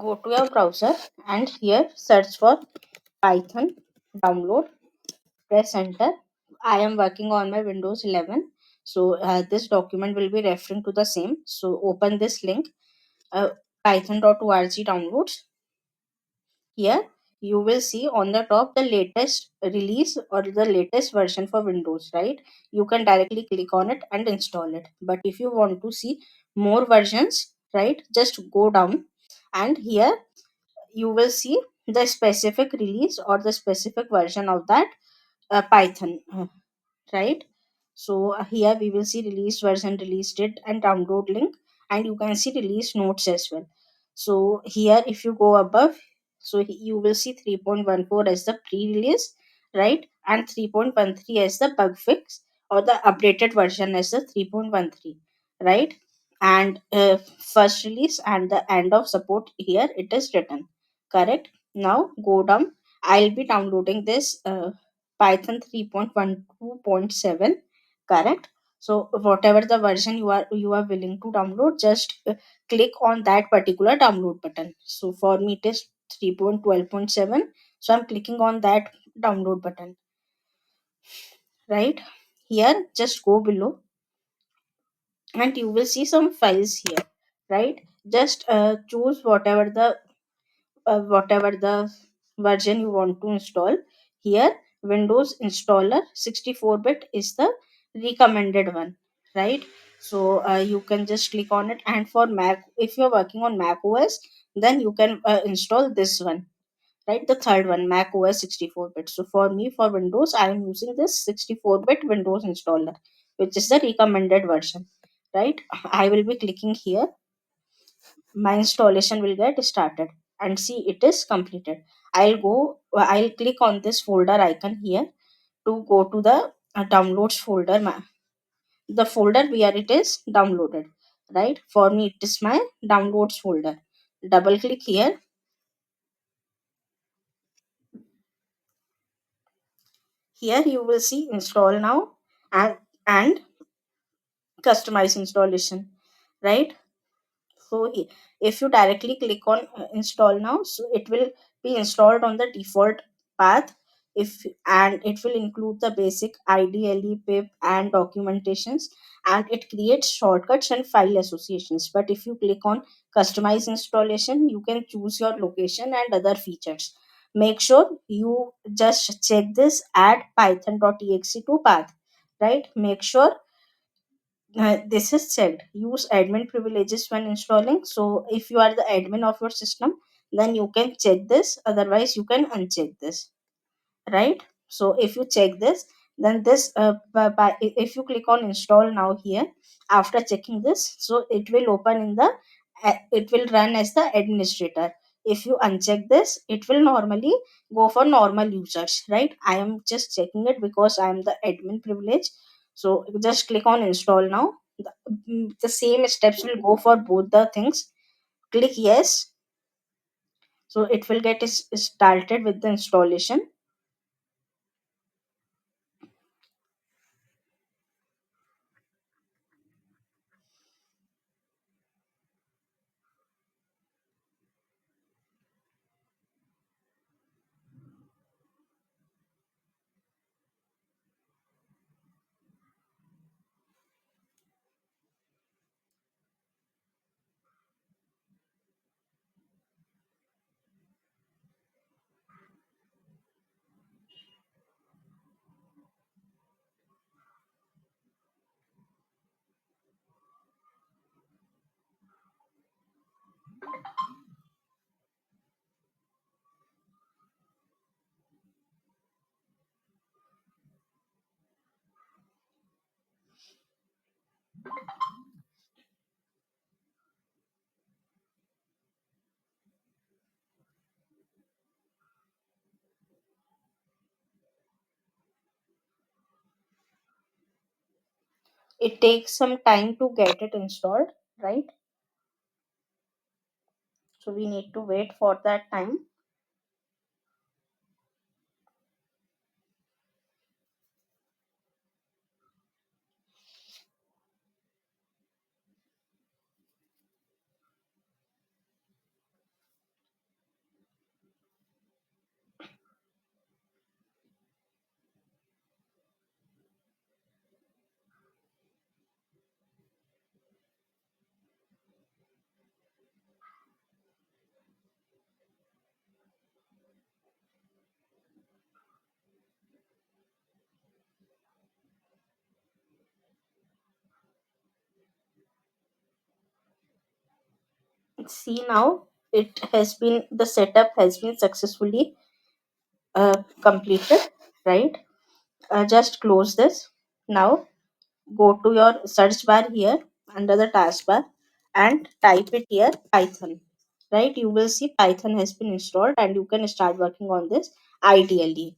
Go to your browser and here search for Python, download, press enter. I am working on my Windows 11, so this document will be referring to the same. So open this link, uh, python.org downloads. Here you will see on the top the latest release or the latest version for Windows, right? You can directly click on it and install it. But if you want to see more versions, right, just go down and here you will see the specific release or the specific version of that Python, right? So here we will see release version, release date, and download link, and you can see release notes as well. So here, if you go above, so you will see 3.14 as the pre-release, right, and 3.13 as the bug fix or the updated version as the 3.13, right, and first release and the end of support here it is written, correct. Now go down. I'll be downloading this. Python 3.12.7, correct. So whatever the version you are willing to download, just click on that particular download button. So for me it is 3.12.7, so I'm clicking on that download button, right. Here just go below and you will see some files here, right. Just choose whatever the version you want to install. Here Windows installer 64-bit is the recommended one, right. So you can just click on it, and for Mac, if you're working on Mac OS, then you can install this one, right, the third one, Mac OS 64-bit. So for me, for Windows, I am using this 64-bit Windows installer, which is the recommended version, right. I will be clicking here. My installation will get started, and see it is completed. I'll click on this folder icon here to go to the downloads folder, the folder where it is downloaded, right. For me it is my downloads folder. Double click here. Here you will see install now, and customize installation, right. So if you directly click on install now, so it will be installed on the default path. If and it will include the basic IDLE, pip, and documentations, and it creates shortcuts and file associations. But if you click on customize installation, you can choose your location and other features. Make sure you just check this add python.exe to path, right. Make sure this is checked. Use admin privileges when installing. So if you are the admin of your system, then you can check this. Otherwise, you can uncheck this, right. So if you check this, then this if you click on install now here, after checking this, so it will open in the it will run as the administrator. If you uncheck this, it will normally go for normal users, right. I am just checking it because I am the admin privilege. So just click on install now. The same steps will go for both the things. Click yes. So it will get started with the installation. It takes some time to get it installed, right. So we need to wait for that time. See now, it has been the setup has been successfully completed, right? Just close this. Now go to your search bar here under the taskbar and type it here Python. Right? You will see Python has been installed and you can start working on this ideally.